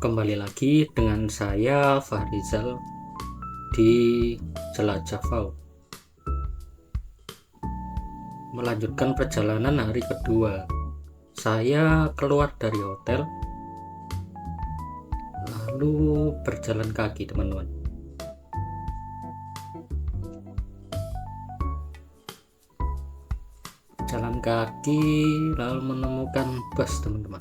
Kembali lagi dengan saya Fahrizal di Jelajah Vau. Melanjutkan perjalanan hari kedua. Saya keluar dari hotel lalu berjalan kaki, teman-teman. Jalan kaki lalu menemukan bus, teman-teman.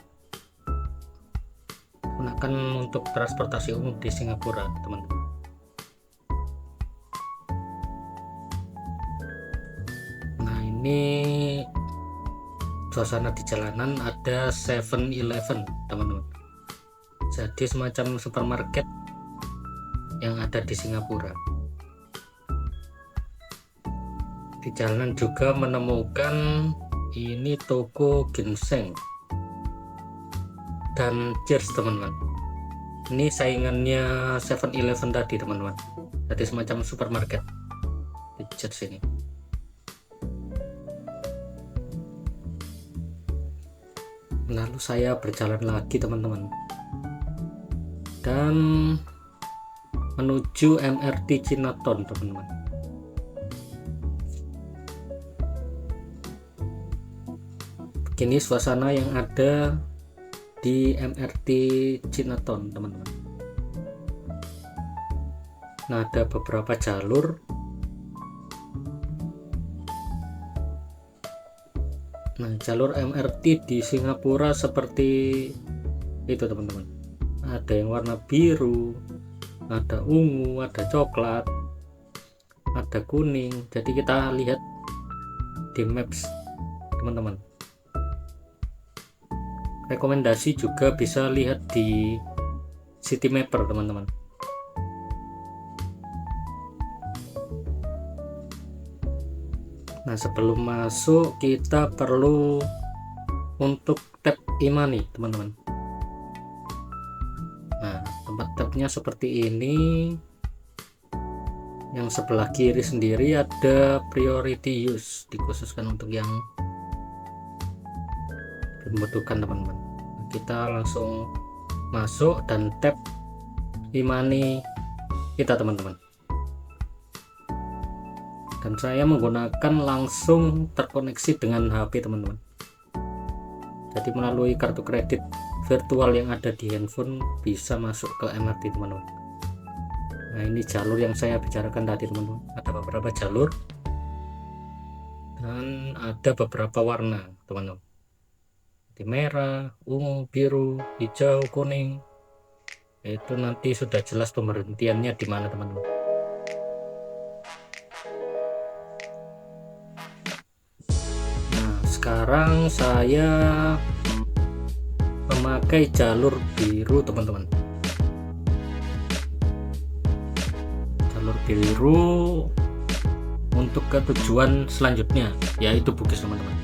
Gunakan untuk transportasi umum di Singapura, teman-teman. Nah, ini suasana di jalanan, ada 7-Eleven, teman-teman. Jadi semacam supermarket yang ada di Singapura. Di jalanan juga menemukan ini toko ginseng dan Cheers, teman-teman. Ini saingannya 7-Eleven tadi, teman-teman. Jadi semacam supermarket di Cheers ini. Lalu saya berjalan lagi, teman-teman, dan menuju MRT Chinatown, teman-teman. Begini suasana yang ada di MRT Chinatown, teman-teman. Nah, ada beberapa jalur. Nah, jalur MRT di Singapura seperti itu, teman-teman. Ada yang warna biru, ada ungu, ada coklat, ada kuning. Jadi kita lihat di maps, teman-teman. Rekomendasi juga bisa lihat di Citymapper, teman-teman. Nah, sebelum masuk kita perlu untuk tap e-money, teman-teman. Nah, tempat tapnya seperti ini. Yang sebelah kiri sendiri ada priority use, dikhususkan untuk yang membutuhkan, teman-teman. Kita langsung masuk dan tap e-money kita, teman-teman. Dan saya menggunakan langsung terkoneksi dengan HP, teman-teman. Jadi melalui kartu kredit virtual yang ada di handphone bisa masuk ke MRT, teman-teman. Nah, ini jalur yang saya bicarakan tadi, teman-teman. Ada beberapa jalur dan ada beberapa warna, teman-teman. Di merah, ungu, biru, hijau, kuning. Itu nanti sudah jelas pemberhentiannya di mana, teman-teman. Nah, sekarang saya memakai jalur biru, teman-teman. Jalur biru untuk ke tujuan selanjutnya, yaitu Bugis, teman-teman.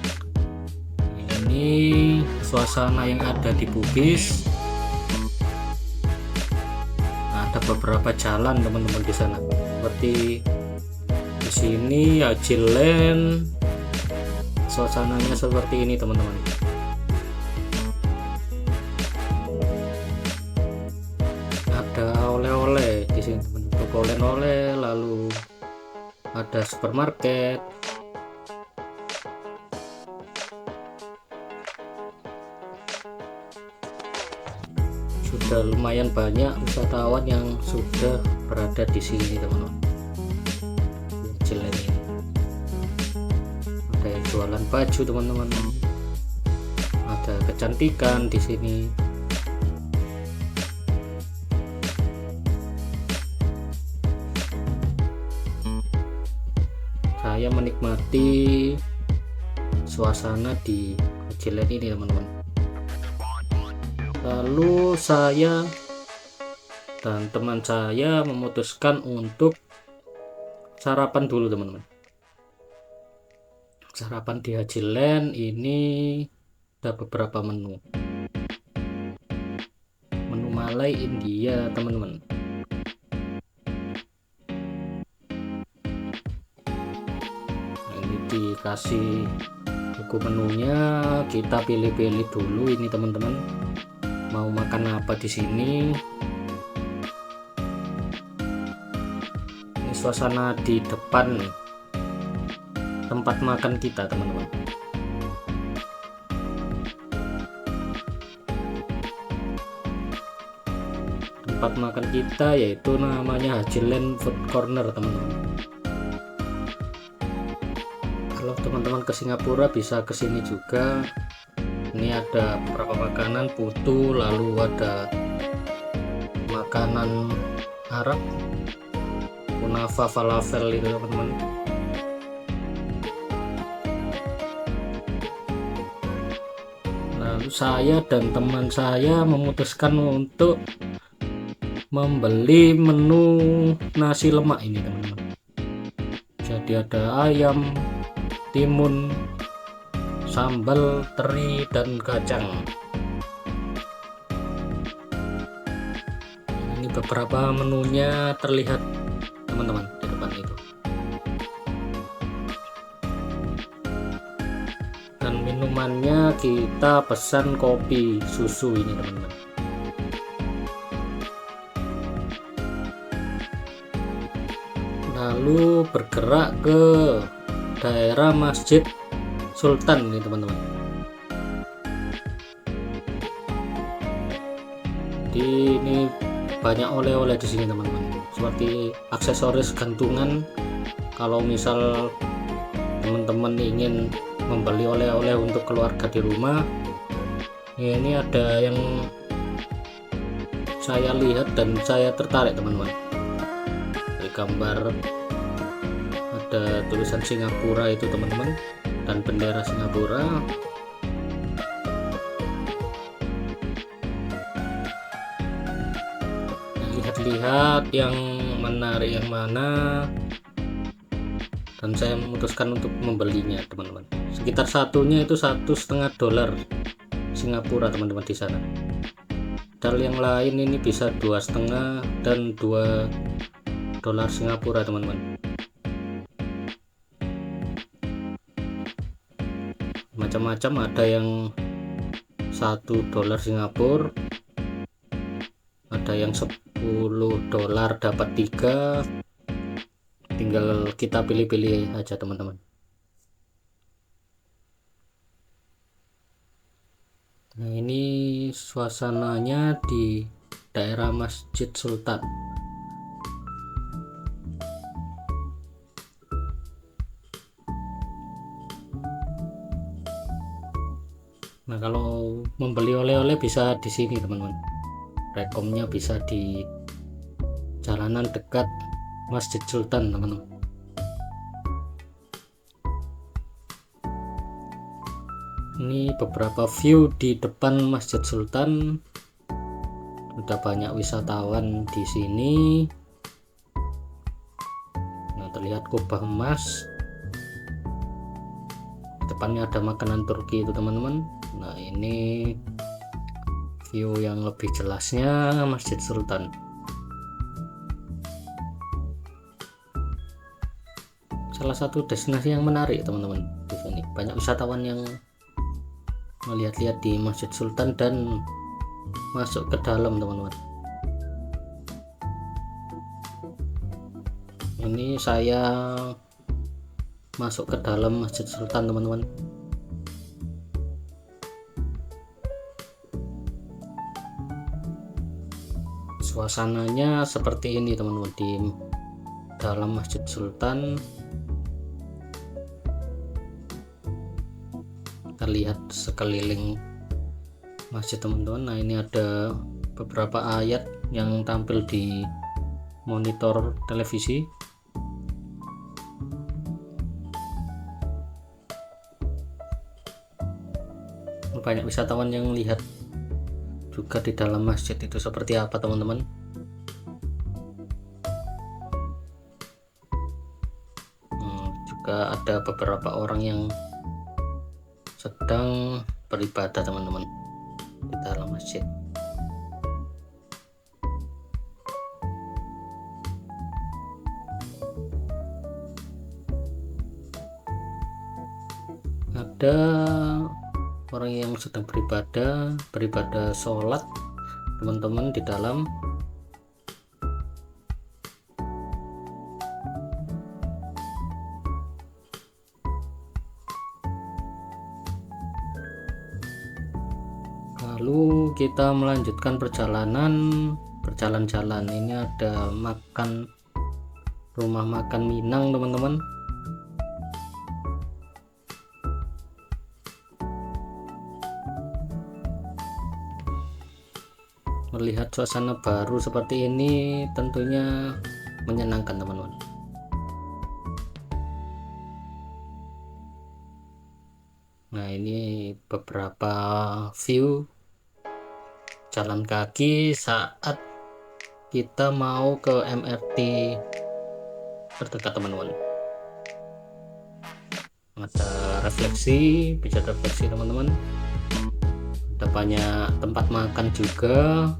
Ini suasana yang ada di Bugis. Nah, ada beberapa jalan, teman-teman, di sana. Seperti di sini Haji Land. Suasananya seperti ini, teman-teman. Ada oleh-oleh di sini, teman-teman. Toko oleh-oleh, lalu ada supermarket. Sudah lumayan banyak wisatawan yang sudah berada di sini, teman-teman. Ini ada yang jualan baju, teman-teman. Ada kecantikan di sini. Saya menikmati suasana di Hajiland ini, teman-teman. Lalu saya dan teman saya memutuskan untuk sarapan dulu, teman-teman. Sarapan di Hajiland ini ada beberapa menu. Menu Malay India, teman-teman. Nah, ini dikasih buku menunya, kita pilih-pilih dulu ini, teman-teman. mau makan apa di sini. Ini suasana di depan tempat makan kita, teman-teman. Tempat makan kita yaitu namanya Hajiland Food Corner, teman-teman. Kalau teman-teman ke Singapura bisa ke sini juga. Ini ada beberapa makanan, putu, lalu ada makanan Arab, kunafa, falafel itu, teman-teman. Lalu saya dan teman saya memutuskan untuk membeli menu nasi lemak ini, teman-teman. Jadi ada ayam, timun, sambal, teri, dan kacang. Ini beberapa menunya terlihat, teman-teman, di depan itu. Dan minumannya kita pesan kopi susu ini, teman-teman. Lalu bergerak ke daerah Masjid Sultan ini, teman-teman. Ini banyak oleh-oleh di sini, teman-teman, seperti aksesoris gantungan. Kalau misal teman-teman ingin membeli oleh-oleh untuk keluarga di rumah, ini ada yang saya lihat dan saya tertarik, teman-teman. Dari gambar ada tulisan Singapura itu, teman-teman, dan bendera Singapura. Lihat-lihat yang menarik yang mana, dan saya memutuskan untuk membelinya, teman-teman. Sekitar satunya itu $1,5 Singapura, teman-teman, di sana. Dan yang lain ini bisa 2,5 dan $2 Singapura, teman-teman. Macam-macam, ada yang $1 Singapura, ada yang $10 dapat 3. Tinggal kita pilih-pilih aja, teman-teman. Nah, ini suasananya di daerah Masjid Sultan. Nah, kalau membeli oleh-oleh bisa di sini, teman-teman. Rekomnya bisa di jalanan dekat Masjid Sultan, teman-teman. Ini beberapa view di depan Masjid Sultan. Udah banyak wisatawan di sini. Nah, terlihat kubah emas. Depannya ada makanan Turki itu, teman-teman. Nah, ini view yang lebih jelasnya Masjid Sultan. Salah satu destinasi yang menarik, teman-teman, di sini. Banyak wisatawan yang melihat-lihat di Masjid Sultan dan masuk ke dalam, teman-teman. Ini saya masuk ke dalam Masjid Sultan, teman-teman. Suasananya seperti ini, teman-teman, di dalam Masjid Sultan. Kita lihat sekeliling masjid, teman-teman. Nah, ini ada beberapa ayat yang tampil di monitor televisi. Banyak wisatawan yang lihat juga di dalam masjid itu seperti apa, teman-teman. Juga ada beberapa orang yang sedang beribadah, teman-teman, di dalam masjid. Ada orang yang sedang beribadah sholat teman-teman di dalam. Lalu kita melanjutkan berjalan-jalan. Ini ada rumah makan Minang teman-teman. Melihat suasana baru seperti ini tentunya menyenangkan teman-teman. Nah, ini beberapa view jalan kaki saat kita mau ke MRT terdekat teman-teman. Ada bisa refleksi teman-teman. Ada banyak tempat makan juga.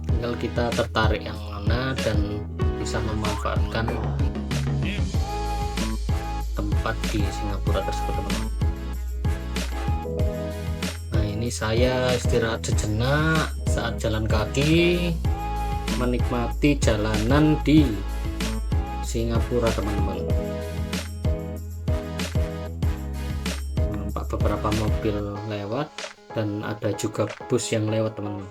Tinggal kita tertarik yang mana dan bisa memanfaatkan tempat di Singapura tersebut teman-teman. Nah, ini saya istirahat sejenak saat jalan kaki menikmati jalanan di Singapura teman-teman. Nampak beberapa mobil lewat dan ada juga bus yang lewat teman-teman.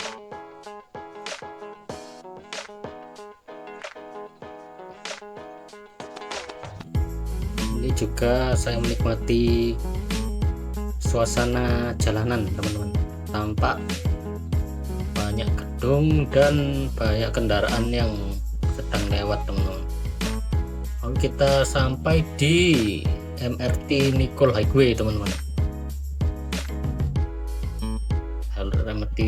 Ini juga saya menikmati suasana jalanan teman-teman. Tampak banyak gedung dan banyak kendaraan yang sedang lewat teman-teman. Lalu kita sampai di MRT Nicole Highway teman-teman. MRT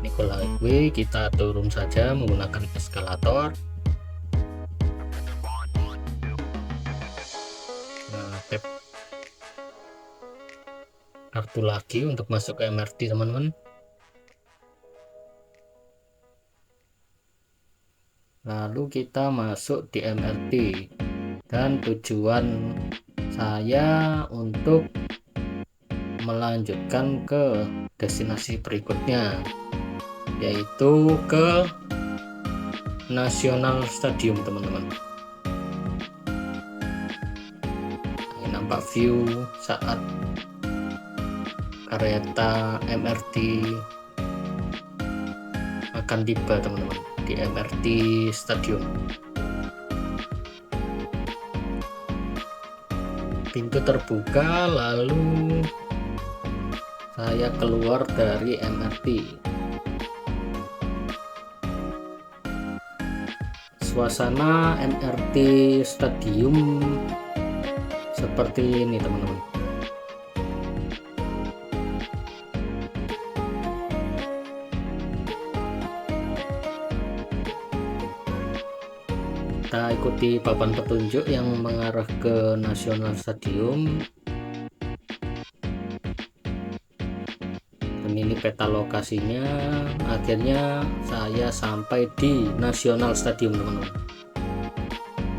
Nicole Highway, kita turun saja menggunakan eskalator. Nah, tap kartu lagi untuk masuk ke MRT teman-teman. Lalu kita masuk di MRT dan tujuan saya untuk melanjutkan ke destinasi berikutnya, yaitu ke National Stadium teman-teman. Ini nampak view saat kereta MRT akan tiba teman-teman di MRT Stadium. Pintu terbuka, lalu saya keluar dari MRT. Suasana MRT Stadium seperti ini teman-teman. Kita ikuti papan petunjuk yang mengarah ke National Stadium. Dan ini peta lokasinya. Akhirnya saya sampai di National Stadium teman-teman.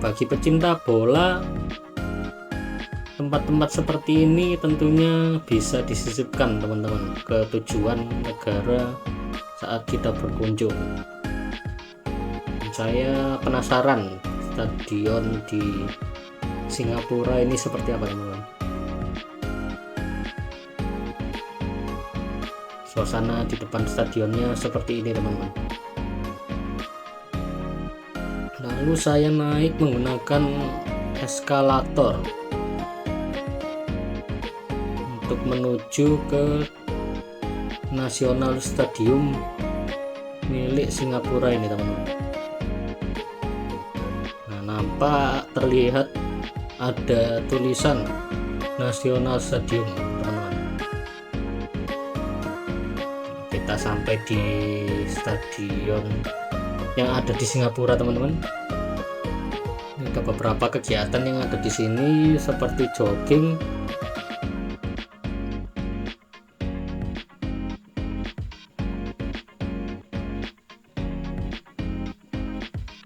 Bagi pecinta bola, tempat-tempat seperti ini tentunya bisa disisipkan teman-teman ke tujuan negara saat kita berkunjung. Saya penasaran stadion di Singapura ini seperti apa teman-teman. Suasana di depan stadionnya seperti ini teman-teman. Lalu saya naik menggunakan eskalator untuk menuju ke National Stadium milik Singapura ini teman-teman. Nampak terlihat ada tulisan National Stadium teman-teman. Kita sampai di stadion yang ada di Singapura teman-teman. Ada beberapa kegiatan yang ada di sini seperti jogging,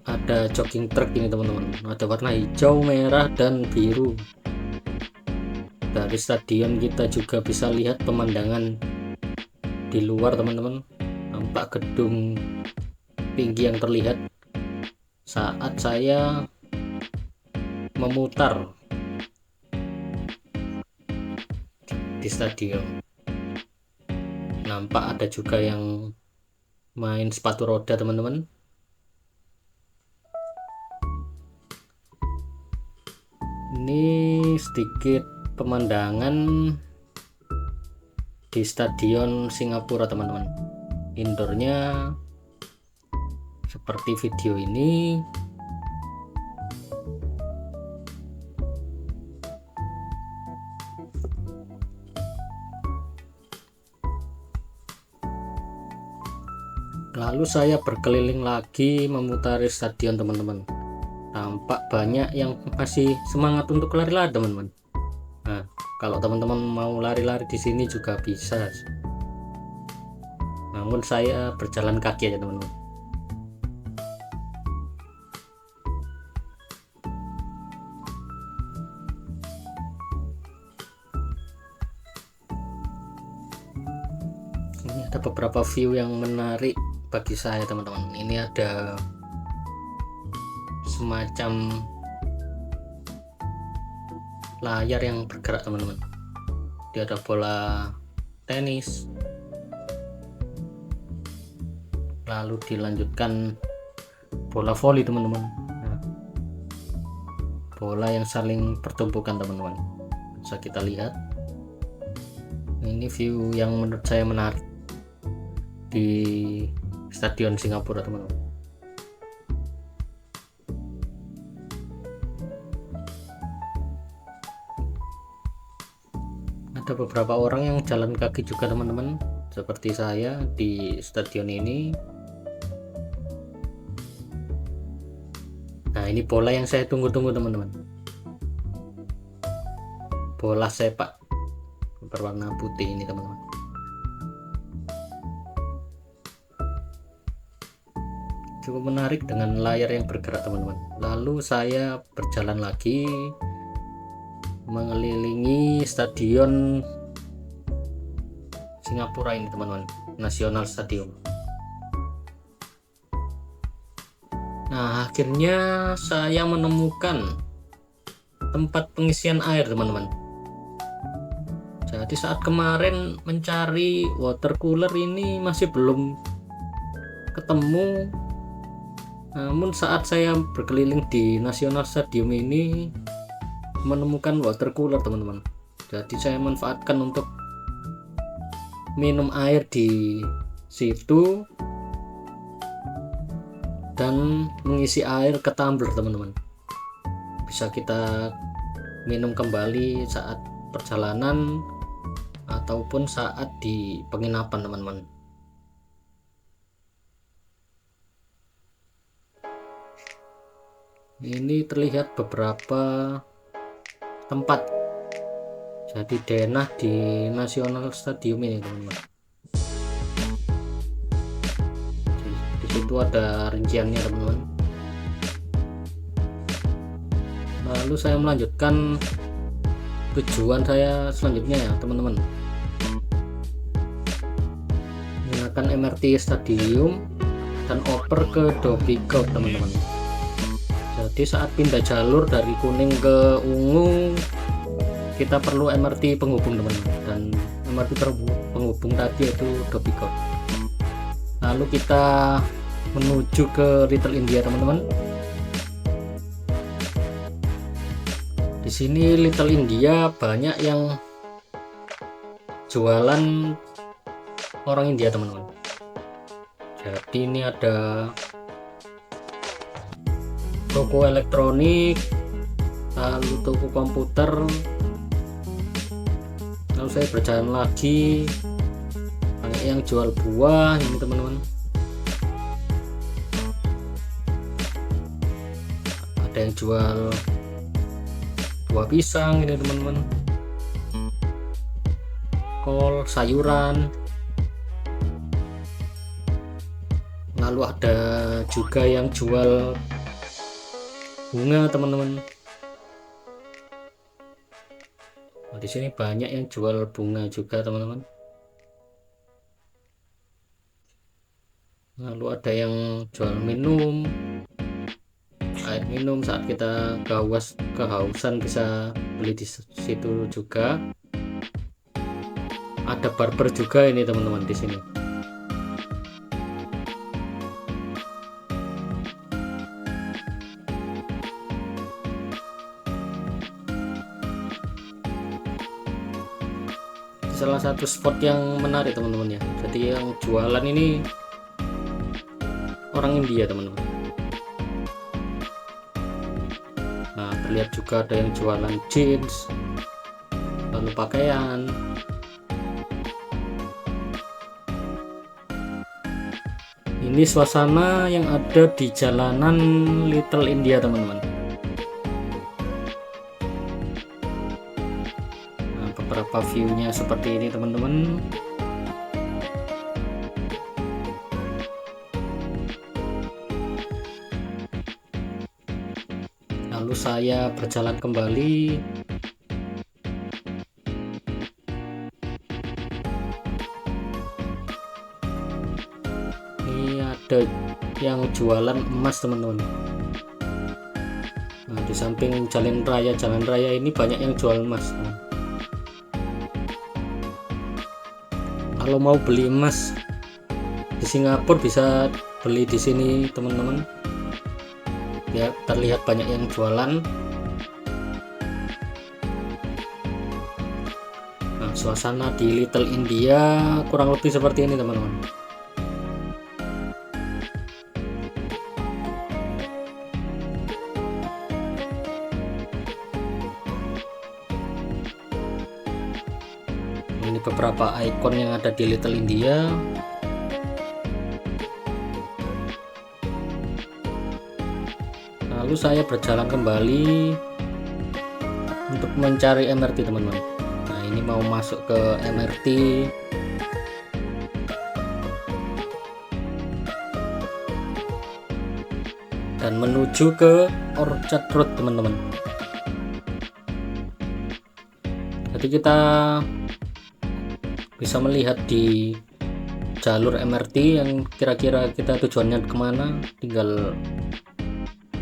ada jogging track ini teman-teman, ada warna hijau, merah, dan biru. Dari stadion kita juga bisa lihat pemandangan di luar teman-teman, nampak gedung tinggi yang terlihat saat saya memutar di stadion. Nampak ada juga yang main sepatu roda teman-teman. Ini sedikit pemandangan di stadion Singapura teman-teman. Indoornya seperti video ini. Lalu saya berkeliling lagi memutari stadion teman-teman. Tampak banyak yang masih semangat untuk lari-lari teman-teman. Nah, kalau teman-teman mau lari-lari di sini juga bisa. Namun saya berjalan kaki aja teman-teman. Ini ada beberapa view yang menarik bagi saya teman-teman. Ini ada semacam layar yang bergerak teman-teman. Dia ada bola tenis, lalu dilanjutkan bola voli teman-teman. Nah, bola yang saling bertumpukan teman-teman, bisa kita lihat. Ini view yang menurut saya menarik di stadion Singapura teman-teman. Ada beberapa orang yang jalan kaki juga teman-teman, seperti saya di stadion ini. Nah, ini bola yang saya tunggu-tunggu teman-teman, bola sepak berwarna putih ini teman-teman. Cukup menarik dengan layar yang bergerak teman-teman. Lalu saya berjalan lagi mengelilingi stadion Singapura ini teman-teman, National Stadium. Nah, akhirnya saya menemukan tempat pengisian air teman-teman. Jadi saat kemarin mencari water cooler ini masih belum ketemu. Namun saat saya berkeliling di National Stadium ini menemukan water cooler teman-teman. Jadi saya manfaatkan untuk minum air di situ dan mengisi air ke tumbler teman-teman. Bisa kita minum kembali saat perjalanan ataupun saat di penginapan teman-teman. Ini terlihat beberapa tempat jadi denah di National Stadium ini teman-teman. Di situ ada rinciannya teman-teman. Lalu saya melanjutkan tujuan saya selanjutnya ya teman-teman, menggunakan MRT Stadium dan oper ke Dhoby Ghaut teman-teman. Jadi saat pindah jalur dari kuning ke ungu kita perlu MRT penghubung teman-teman, dan MRT penghubung tadi yaitu Dhoby Ghaut. Lalu kita menuju ke Little India teman-teman. Di sini Little India banyak yang jualan orang India teman-teman. Jadi ini ada toko elektronik, lalu toko komputer. Lalu saya berjalan lagi, banyak yang jual buah ini teman-teman. Ada yang jual buah pisang ini teman-teman, kol, sayuran. Lalu ada juga yang jual bunga teman-teman. Nah, di sini banyak yang jual bunga juga teman-teman. Lalu ada yang jual minum, air minum saat kita kehausan bisa beli di situ juga. Ada barber juga ini teman-teman di sini. Salah satu spot yang menarik teman-teman ya. Jadi yang jualan ini orang India teman-teman. Nah, terlihat juga ada yang jualan jeans, lalu pakaian. Ini suasana yang ada di jalanan Little India teman-teman. Nah, beberapa view-nya seperti ini teman-teman. Lalu saya berjalan kembali. Ini ada yang jualan emas teman-teman. Nah, di samping jalan raya ini banyak yang jual emas. Kalau mau beli emas di Singapura bisa beli di sini teman-teman. Ya, terlihat banyak yang jualan. Nah, suasana di Little India kurang lebih seperti ini teman-teman. Ini beberapa ikon yang ada di Little India. Lalu saya berjalan kembali untuk mencari MRT teman-teman. Nah, ini mau masuk ke MRT. Dan menuju ke Orchard Road teman-teman. Jadi kita bisa melihat di jalur MRT yang kira-kira kita tujuannya kemana, tinggal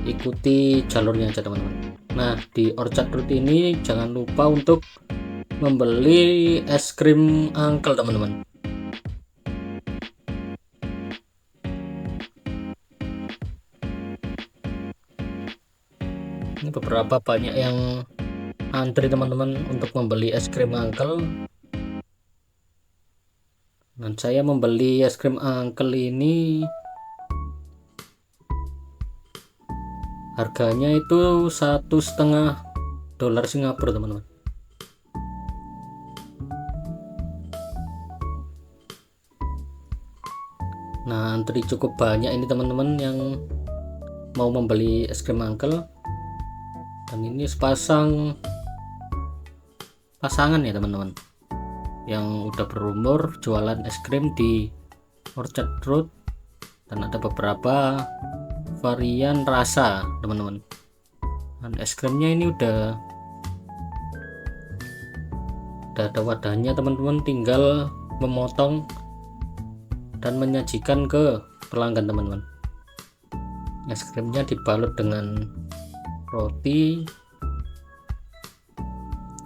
ikuti jalurnya aja teman-teman. Nah, di Orchard Road ini jangan lupa untuk membeli es krim Uncle teman-teman. Ini beberapa banyak yang antri teman-teman untuk membeli es krim Uncle. Dan saya membeli es krim Uncle ini harganya itu $1,5 Singapura teman-teman. Nah, antri cukup banyak ini teman-teman yang mau membeli es krim Uncle. Dan ini pasangan ya teman-teman yang udah berumur jualan es krim di Orchard Road. Dan ada beberapa varian rasa teman-teman. Dan es krimnya ini udah ada wadahnya teman-teman, tinggal memotong dan menyajikan ke pelanggan teman-teman. Es krimnya dibalut dengan roti.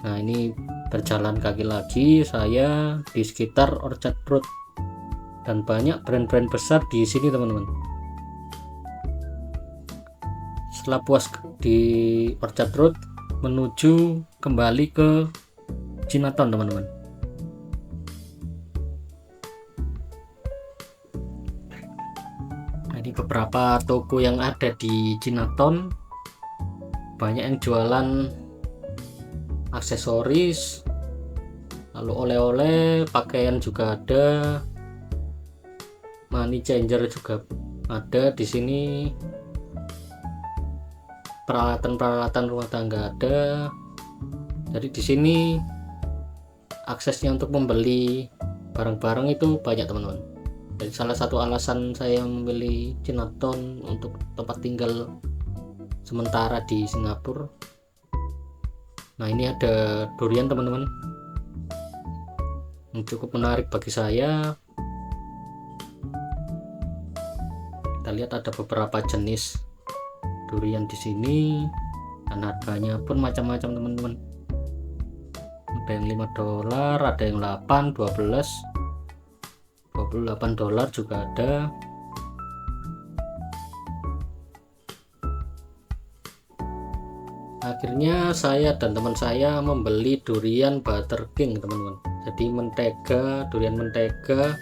Nah, ini berjalan kaki lagi saya di sekitar Orchard Road, dan banyak brand-brand besar di sini teman-teman. Setelah puas di Orchard Road, menuju kembali ke Chinatown teman-teman. Nah, ini beberapa toko yang ada di Chinatown. Banyak yang jualan aksesoris, lalu oleh-oleh, pakaian juga ada, money changer juga ada di sini. Peralatan-peralatan rumah tangga ada. Jadi di sini aksesnya untuk membeli barang-barang itu banyak teman-teman. Jadi salah satu alasan saya memilih Chinatown untuk tempat tinggal sementara di Singapura. Nah, ini ada durian teman-teman, yang cukup menarik bagi saya. Kita lihat ada beberapa jenis durian di sini, dan harganya pun macam-macam teman-teman. Ada yang $5, ada yang 8, 12, $28 juga ada. Akhirnya saya dan teman saya membeli durian Butter King teman-teman. Jadi mentega, durian mentega.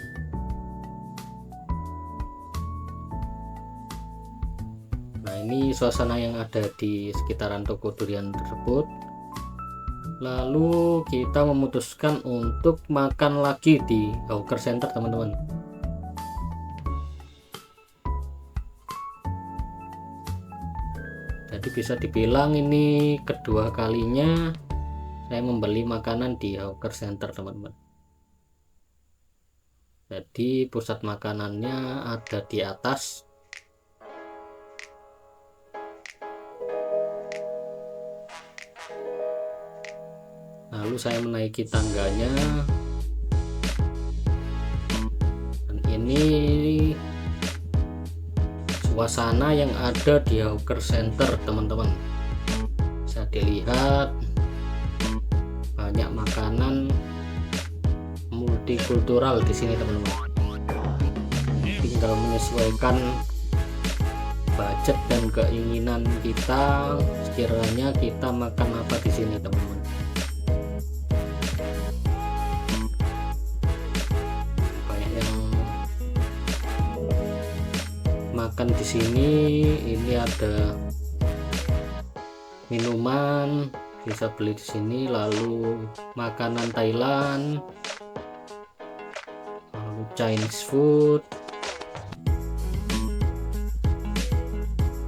Nah, ini suasana yang ada di sekitaran toko durian tersebut. Lalu kita memutuskan untuk makan lagi di Hawker Center teman-teman. Jadi bisa dibilang ini kedua kalinya saya membeli makanan di Hawker Center teman-teman. Jadi pusat makanannya ada di atas. Lalu saya menaiki tangganya, dan ini suasana yang ada di Hawker Center teman-teman. Bisa dilihat banyak makanan multikultural di sini teman-teman. Tinggal menyesuaikan budget dan keinginan kita, sekiranya kita makan apa di sini teman-teman. Banyak yang makan di sini. Ini ada minuman, bisa beli di sini. Lalu makanan Thailand, lalu Chinese food.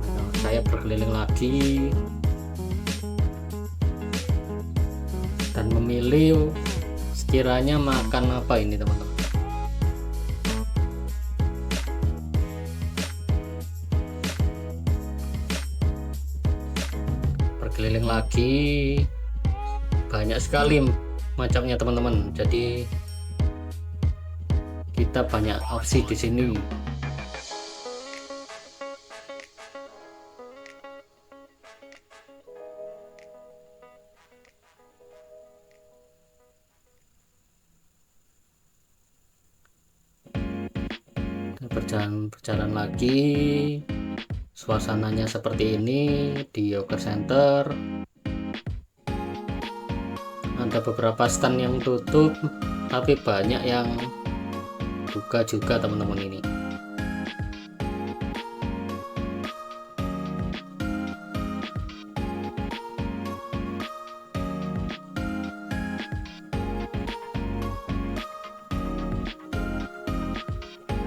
Nah, saya berkeliling lagi dan memilih sekiranya makan apa ini teman-teman. Keliling lagi, banyak sekali macamnya teman-teman. Jadi kita banyak opsi di sini. Berjalan lagi, suasananya seperti ini di Hawker Center. Ada beberapa stand yang tutup, tapi banyak yang buka juga teman-teman ini.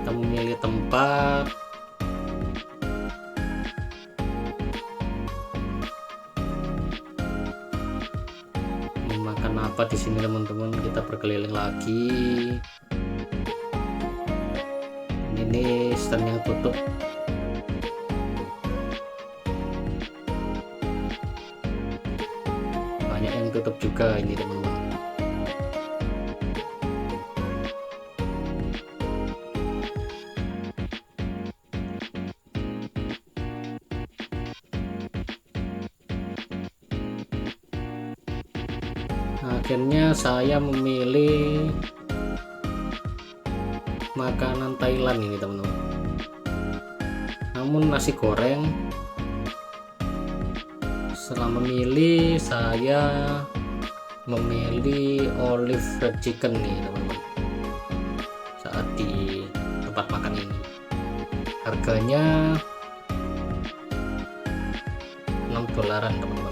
Kita memilih tempat. Makan apa di sini teman-teman. Kita berkeliling lagi. Ini stand yang tutup. Banyak yang tutup juga ini teman-teman. Akhirnya saya memilih makanan Thailand ini teman-teman. Namun nasi goreng, setelah memilih saya memilih olive red chicken nih teman-teman. Saat di tempat makan ini harganya $6 teman-teman.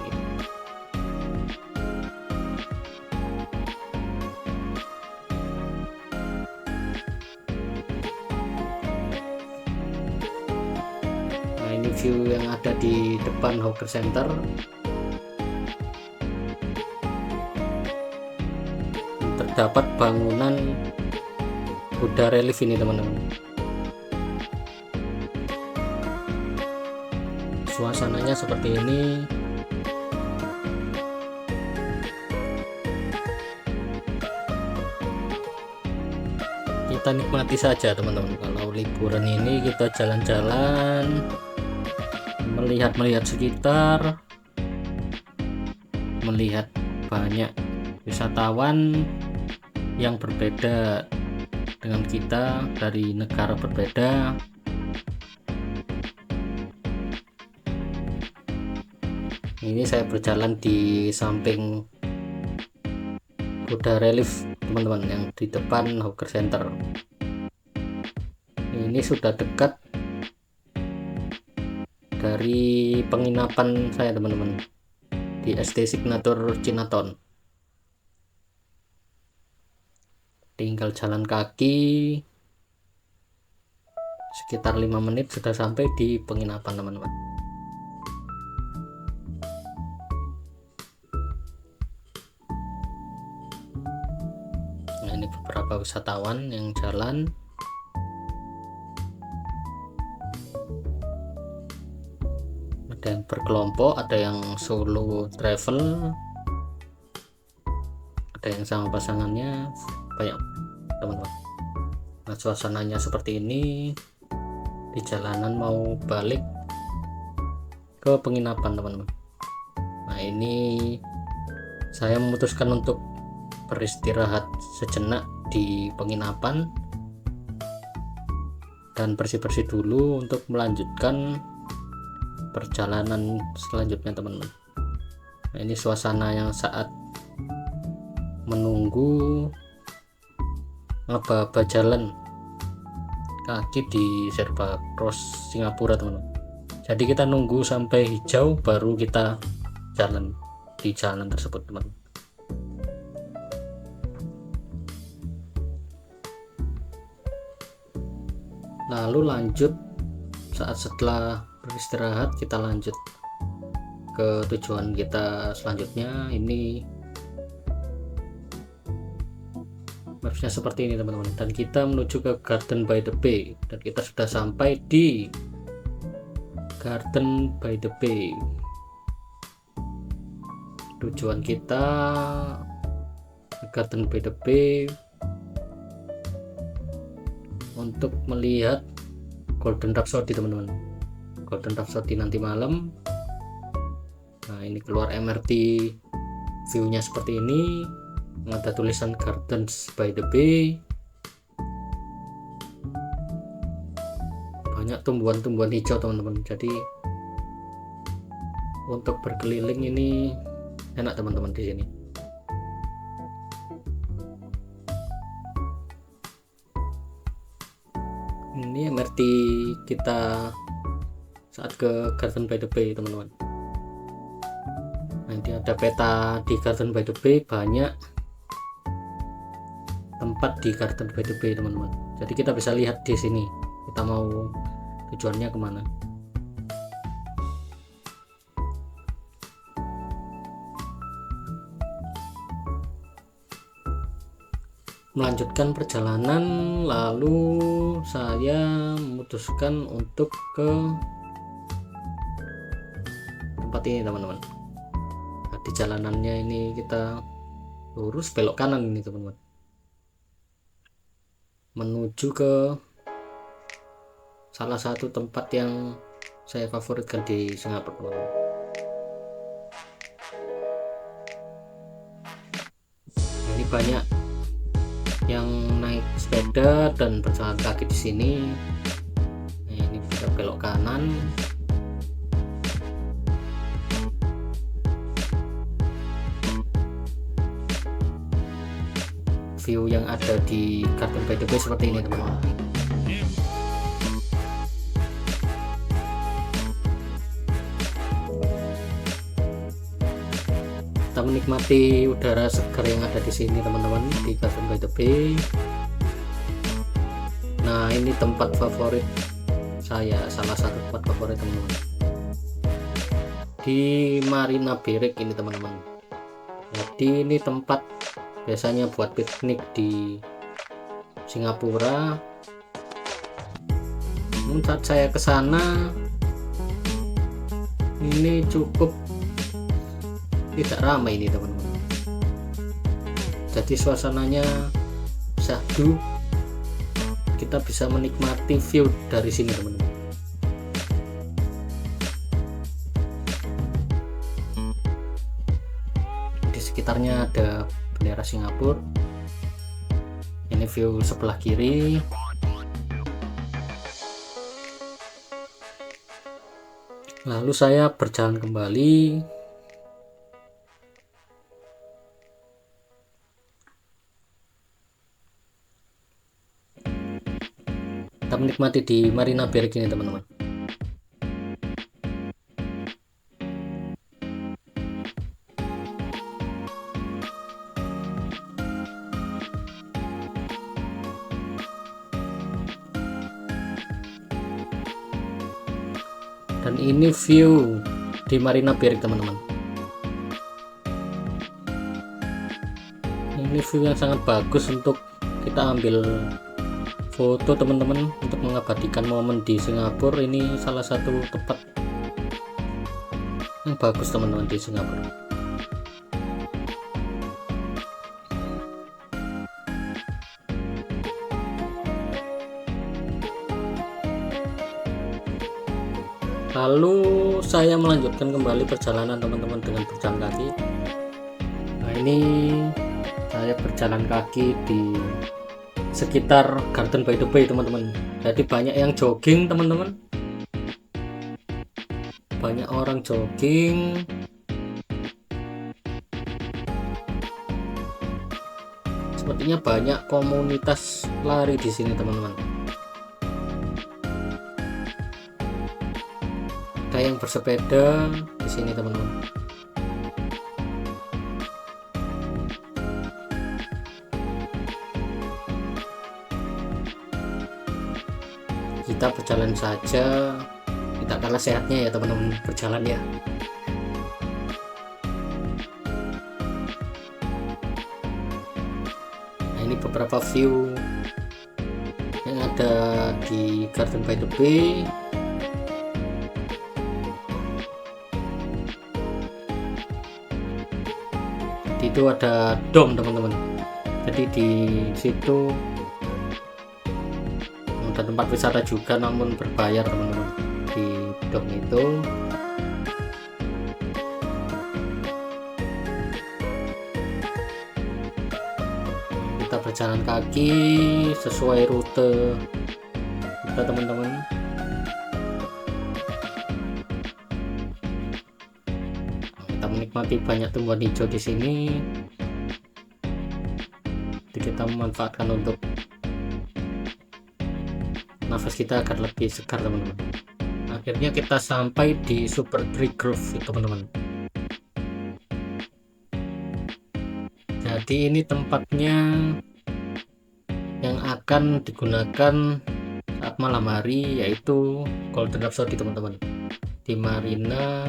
Ini view yang ada di depan Hawker Center. Terdapat bangunan Buddha relief ini teman-teman. suasananya seperti ini. Kita nikmati saja teman-teman. Kalau liburan ini kita jalan-jalan, melihat sekitar, melihat banyak wisatawan yang berbeda dengan kita, dari negara berbeda. Ini saya berjalan di samping Buddha Relief teman-teman, yang di depan Hawker Center. Ini sudah dekat dari penginapan saya teman-teman, di ST Signature Chinatown. Tinggal jalan kaki sekitar 5 menit sudah sampai di penginapan teman-teman. Nah, ini beberapa wisatawan yang jalan. Ada yang berkelompok, ada yang solo travel, ada yang sama pasangannya, banyak teman-teman. Nah, suasananya seperti ini di jalanan mau balik ke penginapan teman-teman. Nah, ini saya memutuskan untuk beristirahat sejenak di penginapan dan bersih-bersih dulu untuk melanjutkan perjalanan selanjutnya teman-teman. Nah, ini suasana yang saat menunggu ngaba-ngaba jalan kaki di Zebra Cross Singapura teman-teman. Jadi kita nunggu sampai hijau baru kita jalan di jalan tersebut teman-teman. Lalu lanjut saat setelah beristirahat, kita lanjut ke tujuan kita selanjutnya. Ini mapsnya seperti ini teman-teman, dan kita menuju ke Garden by the Bay, dan kita sudah sampai di Garden by the Bay. Tujuan kita ke Garden by the Bay untuk melihat Golden Rhapsody teman-teman. Golden Rhapsody nanti malam. Nah, ini keluar MRT, view-nya seperti ini. Ada tulisan Gardens by the Bay. Banyak tumbuhan-tumbuhan hijau teman-teman. Jadi untuk berkeliling ini enak teman-teman di sini. Ini MRT kita saat ke Garden by the Bay teman-teman. Nanti ada peta di Garden by the Bay, banyak tempat di Garden by the Bay teman-teman. Jadi kita bisa lihat di sini kita mau tujuannya kemana. Melanjutkan perjalanan, lalu saya memutuskan untuk ke tempat ini teman-teman. Nah, di jalanannya ini kita lurus belok kanan ini teman-teman, menuju ke salah satu tempat yang saya favoritkan di Singapura teman-teman. Nah, ini banyak yang naik sepeda dan berjalan kaki di sini. Nah, ini kita belok kanan. View yang ada di Garden by the Bay seperti ini teman-teman. Kita menikmati udara segar yang ada di sini teman-teman, di Garden by the Bay. Nah, ini tempat favorit saya, salah satu tempat favorit teman-teman, di Marina Bay ini teman-teman. Jadi ini tempat biasanya buat piknik di Singapura. Saat saya ke sana Ini cukup tidak ramai ini teman-teman, jadi suasananya syahdu, kita bisa menikmati view dari sini teman-teman. Di sekitarnya ada bendera Singapura. Ini view sebelah kiri. Lalu saya berjalan kembali. Kita menikmati di Marina Bay ini teman-teman. Dan ini view di Marina Bay teman-teman. Ini view yang sangat bagus untuk kita ambil foto teman-teman, untuk mengabadikan momen di Singapura. Ini salah satu tempat yang bagus teman-teman di Singapura. Lalu saya melanjutkan kembali perjalanan teman-teman dengan berjalan kaki. Nah, ini saya berjalan kaki di sekitar Garden by the Bay teman-teman. Jadi banyak yang jogging teman-teman, banyak orang jogging. Sepertinya banyak komunitas lari di sini teman-teman. Ada yang bersepeda di sini teman-teman. Kita berjalan saja, tidak kalah sehatnya ya teman-teman berjalan ya. Nah, ini beberapa view yang ada di Garden by the Bay. Itu ada dom teman-teman, jadi di situ ada tempat wisata juga namun berbayar teman-teman. Di dom itu kita berjalan kaki sesuai rute kita teman-teman. Kita menikmati banyak tumbuhan hijau di sini. Jadi kita memanfaatkan untuk nafas kita agar lebih segar teman-teman. Akhirnya kita sampai di Super Tree Grove teman-teman. Jadi ini tempatnya yang akan digunakan saat malam hari, yaitu Golden Rhapsody teman-teman, di Marina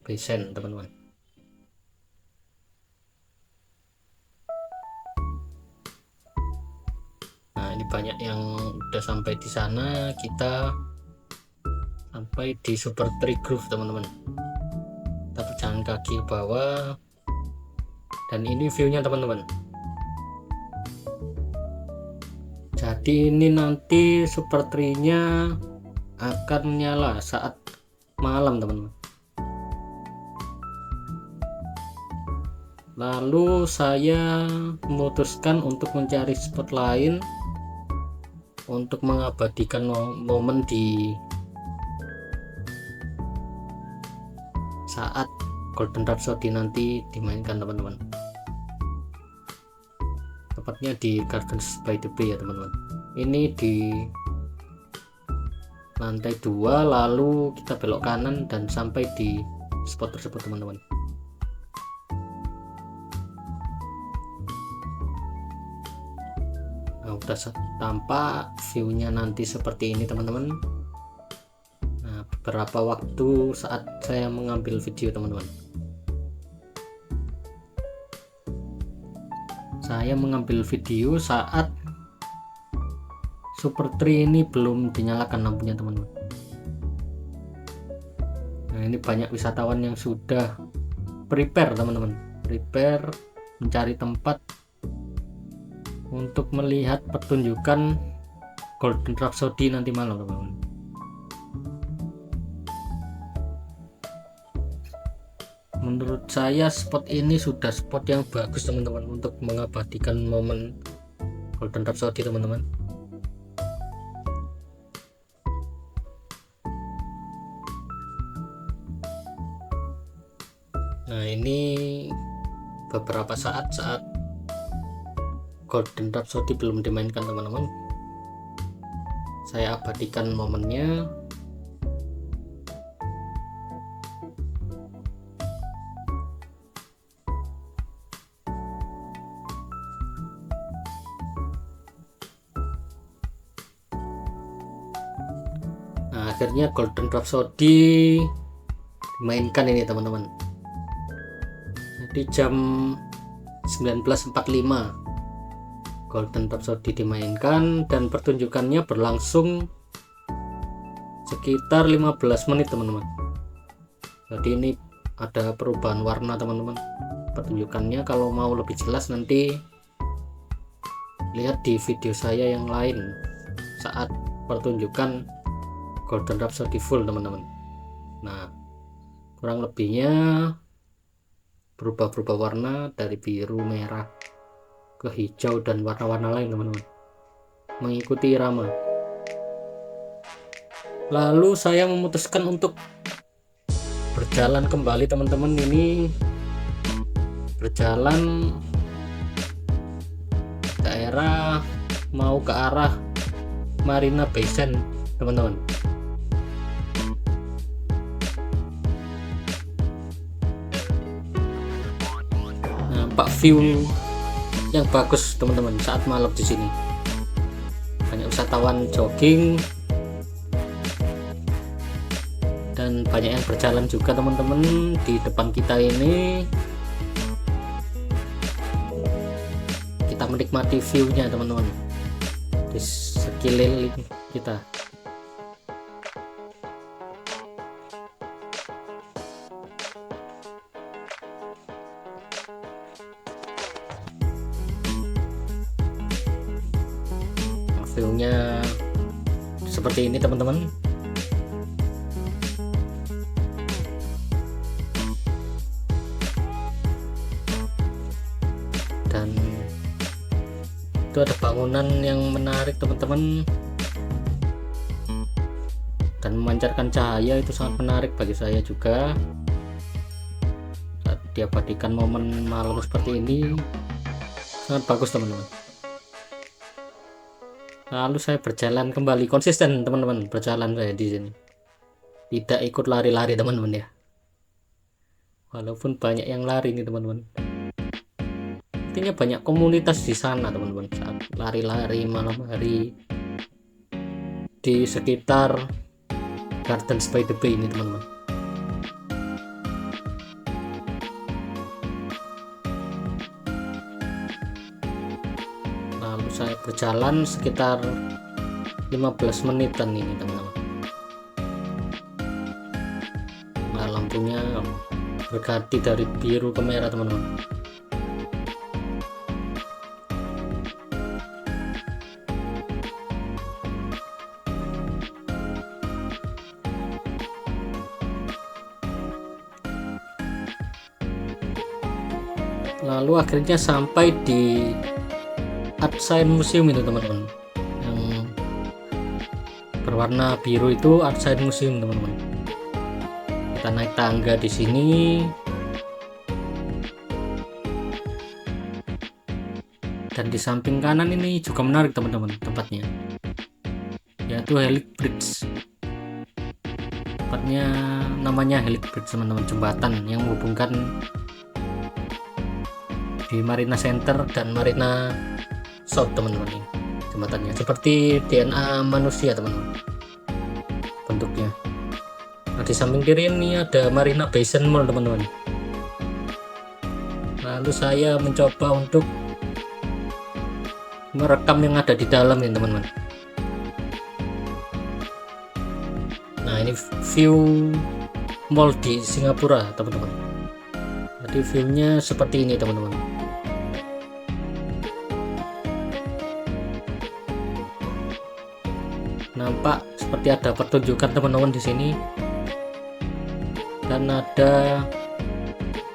Bay Sands teman-teman. Nah, ini banyak yang udah sampai di sana. Kita sampai di Super Tree Grove teman-teman. Kita berjalan kaki ke bawah, dan ini viewnya teman-teman. Jadi ini nanti super tree-nya akan nyala saat malam teman-teman. Lalu saya memutuskan untuk mencari spot lain untuk mengabadikan momen di saat Golden Rhapsody nanti dimainkan teman-teman. Tepatnya di Gardens by the Bay ya teman-teman. Ini di lantai 2, lalu kita belok kanan dan sampai di spot tersebut teman-teman. Nah, udah tampak viewnya nanti seperti ini teman-teman. Nah, beberapa waktu saat saya mengambil video teman-teman, saya mengambil video saat super tree ini belum dinyalakan lampunya teman-teman. ini banyak wisatawan yang sudah prepare teman-teman, prepare mencari tempat untuk melihat pertunjukan Golden Rhapsody nanti malam teman-teman. Menurut saya spot ini sudah spot yang bagus teman-teman untuk mengabadikan momen Golden Rhapsody teman-teman. Nah ini beberapa saat Golden Rhapsody belum dimainkan teman-teman, saya abadikan momennya. Nah akhirnya Golden Rhapsody dimainkan ini teman-teman. Jadi jam 19.45 Golden Rhapsody dimainkan dan pertunjukannya berlangsung sekitar 15 menit teman-teman. Jadi ini ada perubahan warna teman-teman pertunjukannya. Kalau mau lebih jelas nanti lihat di video saya yang lain saat pertunjukan Golden Rhapsody full teman-teman. Nah kurang lebihnya berubah warna dari biru, merah ke hijau dan warna-warna lain teman-teman, mengikuti irama. Lalu saya memutuskan untuk berjalan kembali teman-teman, ini berjalan daerah mau ke arah Marina Bay Sands teman-teman. Nampak view yang bagus teman-teman saat malam di sini. Banyak wisatawan jogging dan banyak yang berjalan juga teman-teman di depan kita ini. Kita menikmati view-nya teman-teman di sekeliling kita. View-nya seperti ini teman-teman. Dan itu ada bangunan yang menarik teman-teman dan memancarkan cahaya, itu sangat menarik bagi saya juga. Saat diabadikan momen malam seperti ini sangat bagus teman-teman. Lalu saya berjalan kembali, konsisten teman-teman berjalan saya di sini, tidak ikut lari-lari teman-teman ya, walaupun banyak yang lari nih teman-teman. Artinya banyak komunitas di sana teman-teman saat lari-lari malam hari di sekitar Gardens by the Bay ini teman-teman. Lalu saya berjalan sekitar 15 menitan ini teman-teman. Nah, lampunya berganti dari biru ke merah teman-teman. Lalu akhirnya sampai di Art Science Museum itu teman-teman, yang berwarna biru itu Art Science Museum teman-teman. Kita naik tangga di sini, dan di samping kanan ini juga menarik teman-teman tempatnya, yaitu Helix Bridge. Tempatnya namanya Helix Bridge teman-teman, jembatan yang menghubungkan di Marina Center dan Marina South teman-teman. Ini jembatannya seperti DNA manusia teman-teman bentuknya. Nah, di samping kiri ini ada Marina Bay Sands Mall teman-teman. Lalu saya mencoba untuk merekam yang ada di dalam ini teman-teman. Nah ini view mall di Singapura teman-teman. Jadi view-nya seperti ini teman-teman. Nampak seperti ada pertunjukan teman-teman di sini, dan ada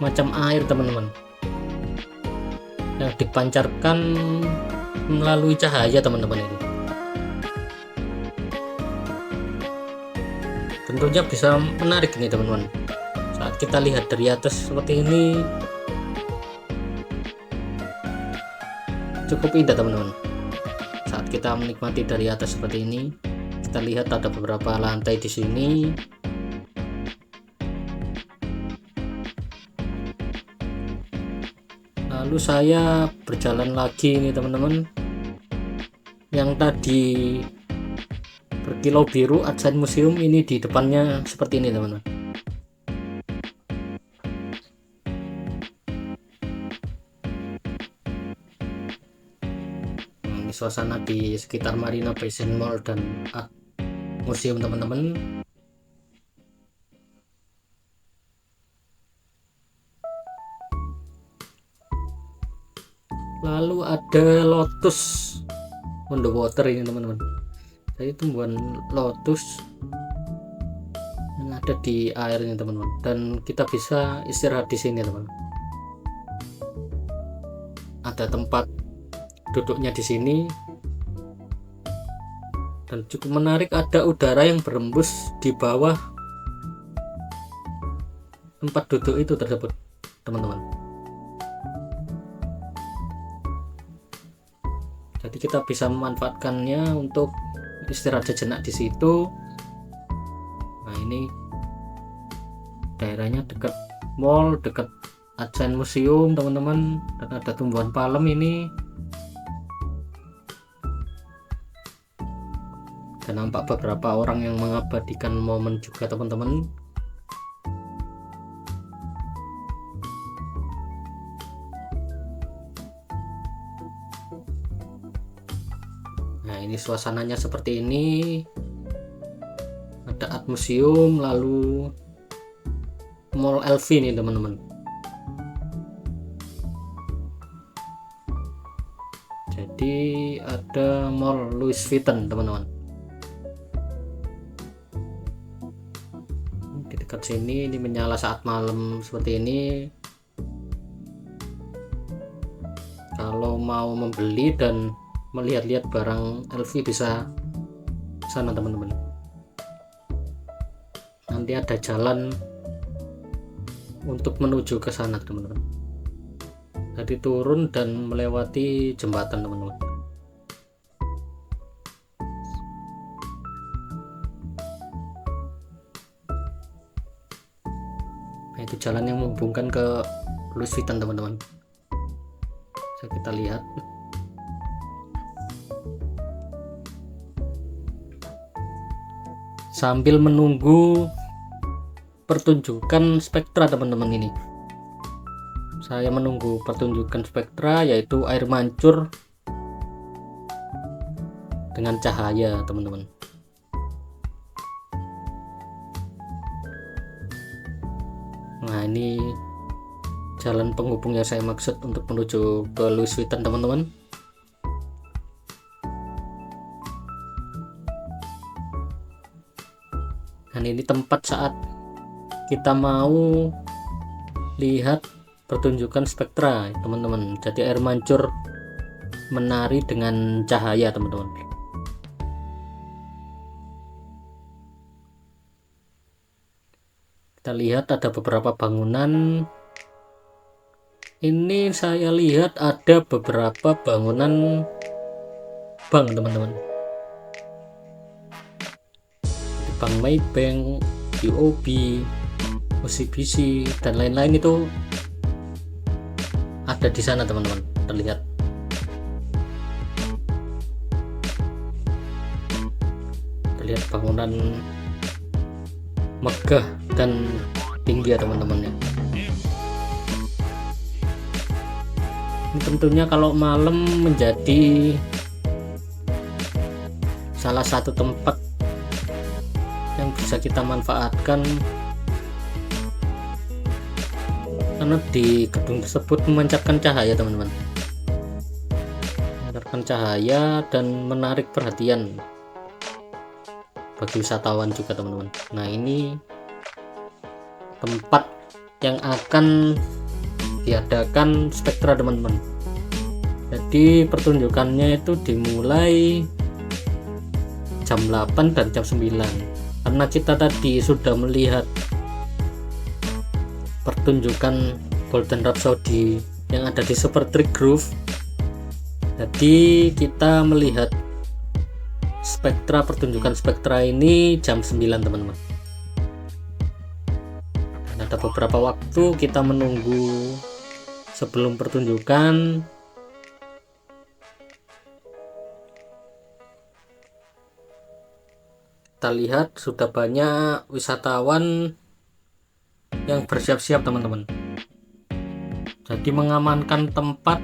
macam air teman-teman yang dipancarkan melalui cahaya teman-teman. Ini tentunya bisa menarik ini teman-teman. Saat kita lihat dari atas seperti ini, cukup indah teman-teman. Saat kita menikmati dari atas seperti ini, kita lihat ada beberapa lantai di sini. Lalu saya berjalan lagi ini teman-teman. Yang tadi berkilau biru Art Science Museum, ini di depannya seperti ini teman-teman. Ini suasana di sekitar Marina Bay Sands Mall dan Art Museum teman-teman. Lalu ada lotus on the water ini teman-teman. Jadi tumbuhan lotus yang ada di airnya teman-teman, dan kita bisa istirahat di sini teman-teman. Ada tempat duduknya di sini, dan cukup menarik, ada udara yang berembus di bawah tempat duduk itu tersebut teman-teman. Jadi kita bisa memanfaatkannya untuk istirahat sejenak di situ. Nah, ini daerahnya dekat mall, dekat Art Science Museum teman-teman, dan ada tumbuhan palem ini. Dan nampak beberapa orang yang mengabadikan momen juga teman-teman. Nah, ini suasananya seperti ini. Ada Art Museum, lalu Mall LV nih teman-teman. Jadi ada Mall Louis Vuitton teman-teman. Di dekat sini, ini menyala saat malam seperti ini. Kalau mau membeli dan melihat-lihat barang LV bisa sana teman-teman. Nanti ada jalan untuk menuju ke sana teman-teman. Jadi turun dan melewati jembatan teman-teman. Nah, itu jalan yang menghubungkan ke Louis Vuitton teman-teman. Bisa kita lihat. Sambil menunggu pertunjukan spektra teman-teman, ini saya menunggu pertunjukan spektra, yaitu air mancur dengan cahaya teman-teman. Nah, ini jalan penghubung yang saya maksud untuk menuju ke Louis Vuitton teman-teman. Dan ini tempat saat kita mau lihat pertunjukan spektra teman-teman. Jadi air mancur menari dengan cahaya teman-teman. Kita lihat ada beberapa bangunan. Ini saya lihat ada beberapa bangunan bank teman-teman. Bank Maybank, UOB, OCBC, dan lain-lain itu ada di sana teman-teman, terlihat. Terlihat bangunan megah dan tinggi ya teman-teman ya. Ini tentunya kalau malam menjadi salah satu tempat yang bisa kita manfaatkan karena di gedung tersebut memancarkan cahaya teman-teman, memancarkan cahaya dan menarik perhatian bagi wisatawan juga teman-teman. Nah, ini tempat yang akan diadakan Spektra teman-teman. Jadi pertunjukannya itu dimulai jam 8 dan jam 9, karena kita tadi sudah melihat pertunjukan Golden Rhapsody yang ada di Supertree Grove. Jadi kita melihat Spektra, pertunjukan Spektra ini jam 9 teman-teman. Ada beberapa waktu kita menunggu sebelum pertunjukan. Kita lihat sudah banyak wisatawan yang bersiap-siap teman-teman. Jadi mengamankan tempat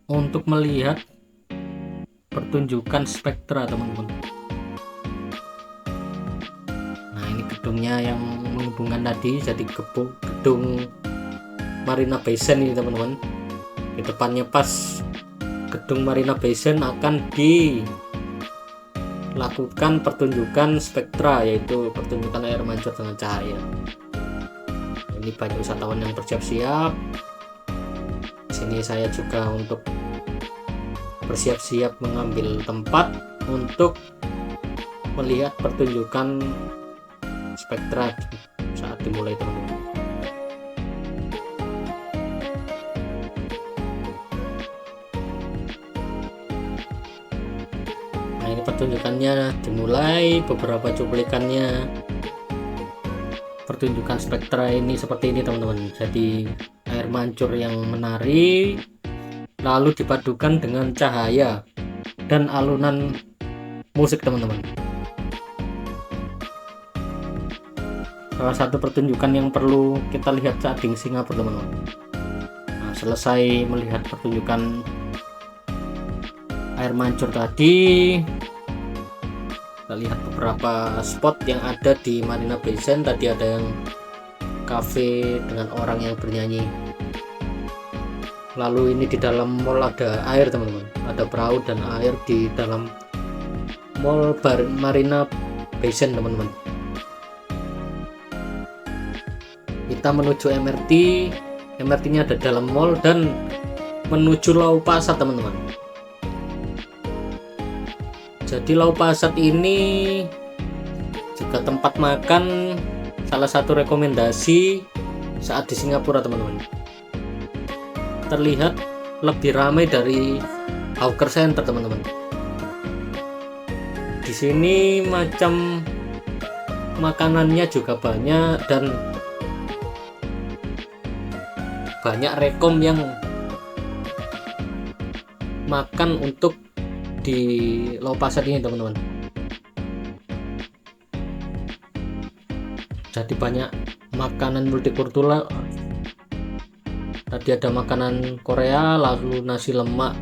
untuk melihat pertunjukan Spektra teman-teman. Nah, ini gedungnya yang menghubungkan tadi, jadi gedung Marina Bay Sands ini teman-teman. Di depannya pas gedung Marina Bay Sands akan dilakukan pertunjukan Spektra, yaitu pertunjukan air mancur dengan cahaya. Ini banyak wisatawan yang bersiap-siap. Di sini saya juga untuk bersiap-siap mengambil tempat untuk melihat pertunjukan Spektra saat dimulai teman-teman. Nah, ini pertunjukannya dimulai, beberapa cuplikannya. Pertunjukan Spektra ini seperti ini teman-teman. Jadi air mancur yang menari lalu dipadukan dengan cahaya dan alunan musik teman-teman. Salah satu pertunjukan yang perlu kita lihat saat di Singapura teman-teman. Nah, selesai melihat pertunjukan air mancur tadi, kita lihat beberapa spot yang ada di Marina Bay Sands. Tadi ada yang cafe dengan orang yang bernyanyi. Lalu ini di dalam mall ada air teman-teman, ada perahu dan air di dalam mall Marina Bay Sands teman-teman. Kita menuju MRT-nya ada dalam mall dan menuju Lau Pasar teman-teman. Jadi Lau Pasar ini juga tempat makan, salah satu rekomendasi saat di Singapura teman-teman. Terlihat lebih ramai dari Hawker Center teman-teman. Di sini macam makanannya juga banyak dan banyak rekom yang makan untuk di Lau Pasar ini teman-teman. Jadi banyak makanan multikultural. Tadi ada makanan Korea, lalu nasi lemak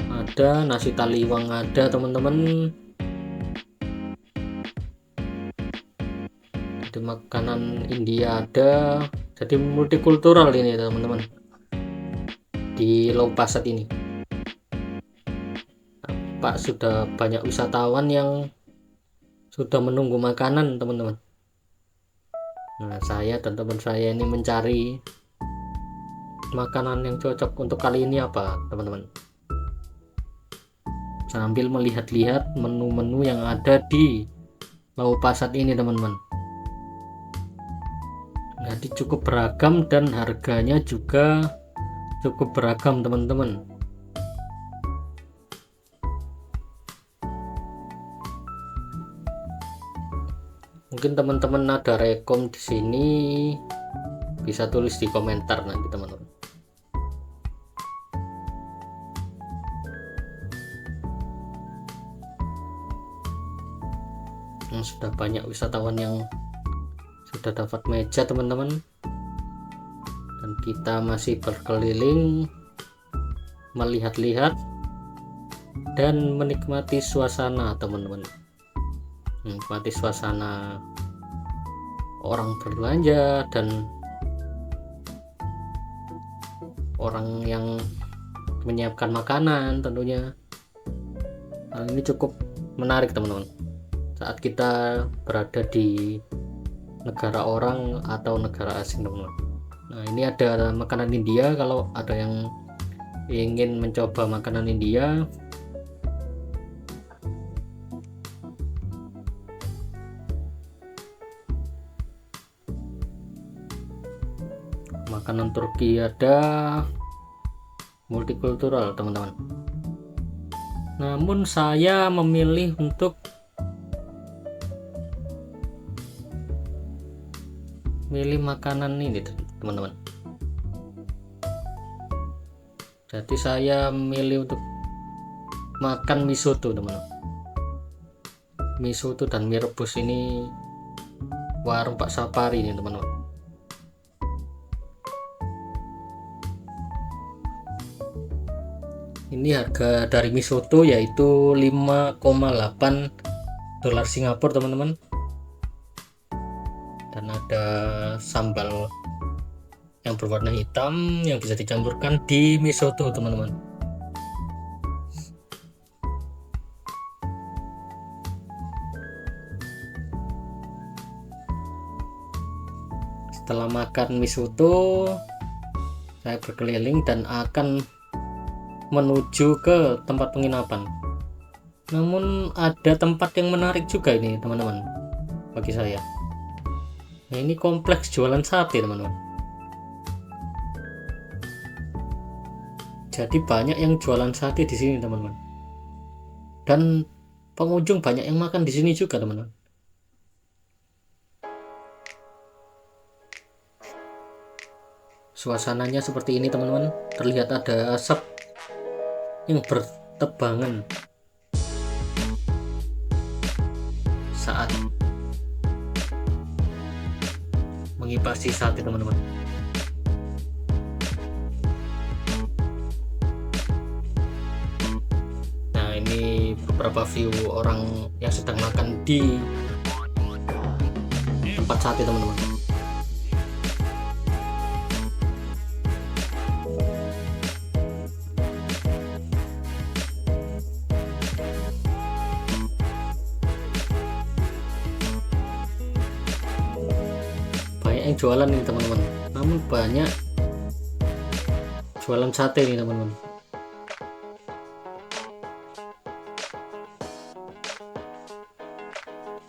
ada, nasi taliwang ada teman-teman. Jadi makanan India ada. Jadi multikultural ini teman-teman di Lau Pasar ini. Pak, sudah banyak wisatawan yang sudah menunggu makanan teman-teman. Nah, saya dan teman saya ini mencari makanan yang cocok untuk kali ini apa teman-teman, sambil melihat-lihat menu-menu yang ada di Lau Pasar ini teman-teman. Jadi cukup beragam dan harganya juga cukup beragam teman-teman. Mungkin teman-teman ada rekom di sini, bisa tulis di komentar nanti teman-teman. Sudah banyak wisatawan yang sudah dapat meja teman-teman, dan kita masih berkeliling melihat-lihat dan menikmati suasana teman-teman. Menikmati suasana orang berbelanja dan orang yang menyiapkan makanan tentunya. Hal ini cukup menarik teman-teman saat kita berada di negara orang atau negara asing teman-teman. Nah ini ada makanan India, kalau ada yang ingin mencoba makanan India, makanan Turki ada, multikultural teman-teman. Namun saya memilih untuk milih makanan ini teman-teman. Jadi saya memilih untuk makan mie soto teman-teman. Mie soto dan mie rebus ini warung Pak Sapari ini teman-teman. Ini harga dari mie soto yaitu 5,8 dolar Singapura teman-teman. Dan ada sambal yang berwarna hitam yang bisa dicampurkan di mie soto teman-teman. Setelah makan mie soto, saya berkeliling dan akan menuju ke tempat penginapan. Namun ada tempat yang menarik juga ini teman-teman bagi saya. Nah ini kompleks jualan sate teman-teman. Jadi banyak yang jualan sate di sini teman-teman. Dan pengunjung banyak yang makan di sini juga teman-teman. Suasananya seperti ini teman-teman. Terlihat ada asap yang bertebangan saat mengipasi sate teman-teman. Nah ini beberapa view orang yang sedang makan di tempat sate teman-teman. Yang jualan ini teman-teman, namun banyak jualan sate ini teman-teman.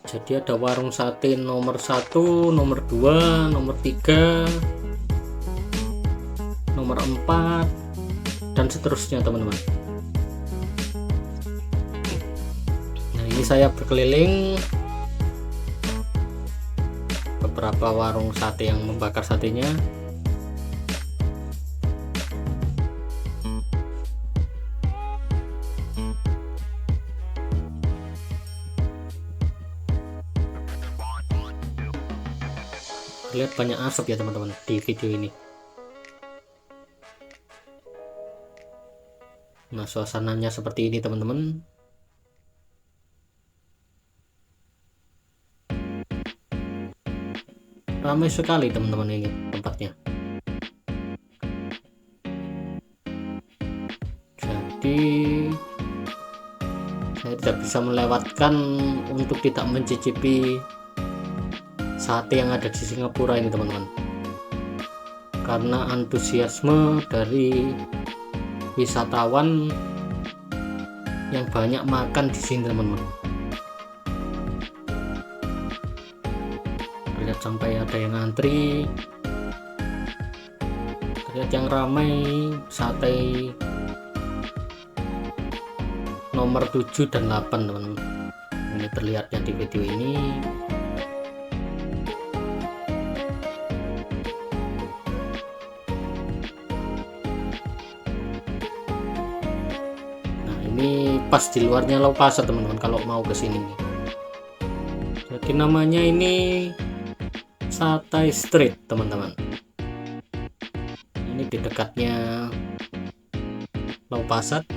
Jadi ada warung sate nomor 1, nomor 2, nomor 3, nomor 4 dan seterusnya teman-teman. Nah ini saya berkeliling beberapa warung sate yang membakar satenya. Lihat banyak asap ya teman-teman di video ini. Nah suasananya seperti ini teman-teman. Ramai sekali teman-teman ini tempatnya. Jadi saya tidak bisa melewatkan untuk tidak mencicipi sate yang ada di Singapura ini teman-teman, karena antusiasme dari wisatawan yang banyak makan di sini teman-teman. Lihat sampai ada yang antri, lihat yang ramai sate nomor 7 dan 8 teman-teman. Ini terlihatnya di video ini. Nah ini pas di luarnya Lau Pasar teman-teman kalau mau ke sini. Jadi namanya ini Satay Street teman-teman. Ini di dekatnya Lau Pasar,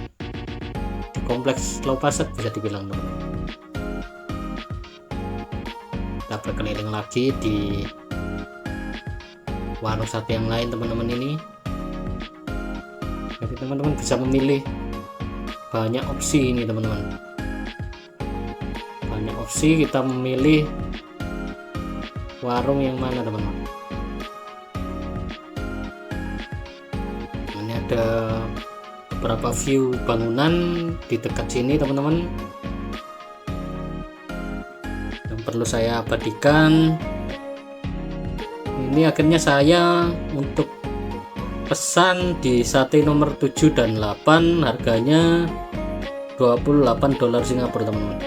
di kompleks Lau Pasar bisa dibilang teman-teman. Kita berkeliling lagi di warung sate yang lain teman-teman ini. Jadi teman-teman bisa memilih banyak opsi ini teman-teman, banyak opsi, kita memilih warung yang mana teman-teman. Ini ada beberapa view bangunan di dekat sini teman-teman yang perlu saya abadikan. Ini akhirnya saya untuk pesan di sate nomor 7 dan 8, harganya $28 Singapura teman-teman.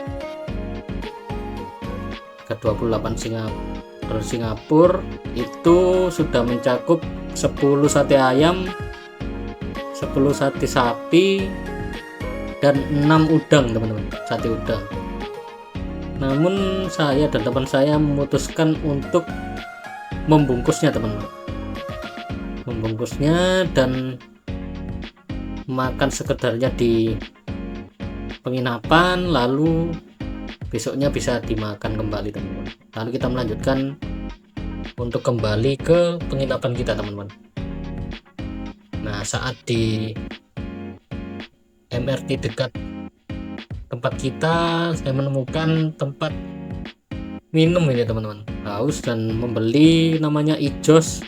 Harga $28 Singapura itu sudah mencakup 10 sate ayam, 10 sate sapi, dan 6 udang teman-teman, sate udang. Namun saya dan teman saya memutuskan untuk membungkusnya teman-teman, membungkusnya dan makan sekedarnya di penginapan, lalu besoknya bisa dimakan kembali teman-teman. Lalu kita melanjutkan untuk kembali ke penginapan kita teman-teman. Nah, saat di MRT dekat tempat kita, saya menemukan tempat minum ini teman-teman, haus dan membeli, namanya Ijos.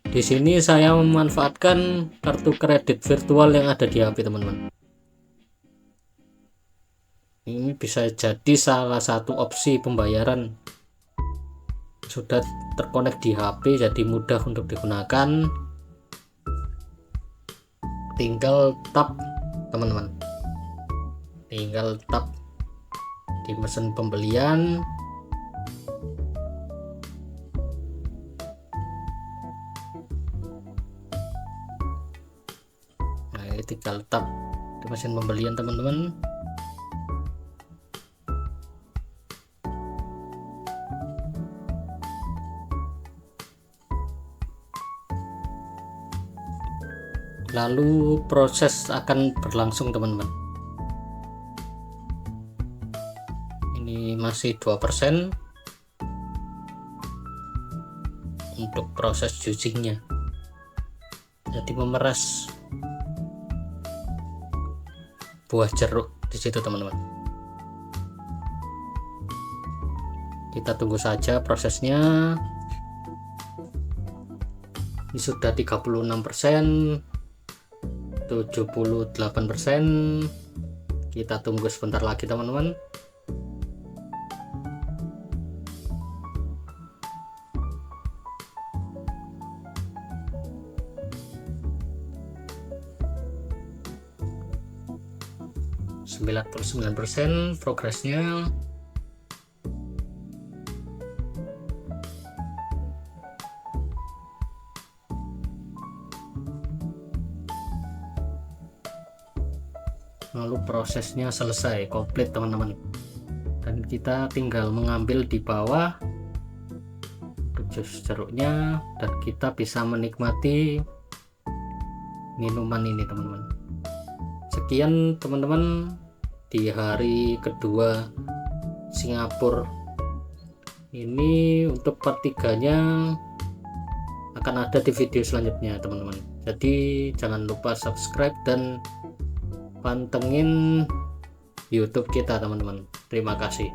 Di sini saya memanfaatkan kartu kredit virtual yang ada di HP teman-teman. Ini bisa jadi salah satu opsi pembayaran, sudah terkonek di HP jadi mudah untuk digunakan. Tinggal tap teman-teman, tinggal tap di mesin pembelian. Nah, ini tinggal tap di mesin pembelian teman-teman. Lalu proses akan berlangsung teman-teman. Ini masih 2% untuk proses juicingnya, jadi memeras buah jeruk di situ teman-teman. Kita tunggu saja prosesnya. Ini sudah 36%, 78%. Kita tunggu sebentar lagi teman-teman. %99 progresnya. Lalu prosesnya selesai komplit teman-teman, dan kita tinggal mengambil di bawah jus jeruknya dan kita bisa menikmati minuman ini teman-teman. Sekian teman-teman di hari kedua Singapura ini. Untuk part 3-nya akan ada di video selanjutnya teman-teman, jadi jangan lupa subscribe dan pantengin YouTube kita teman-teman. Terima kasih.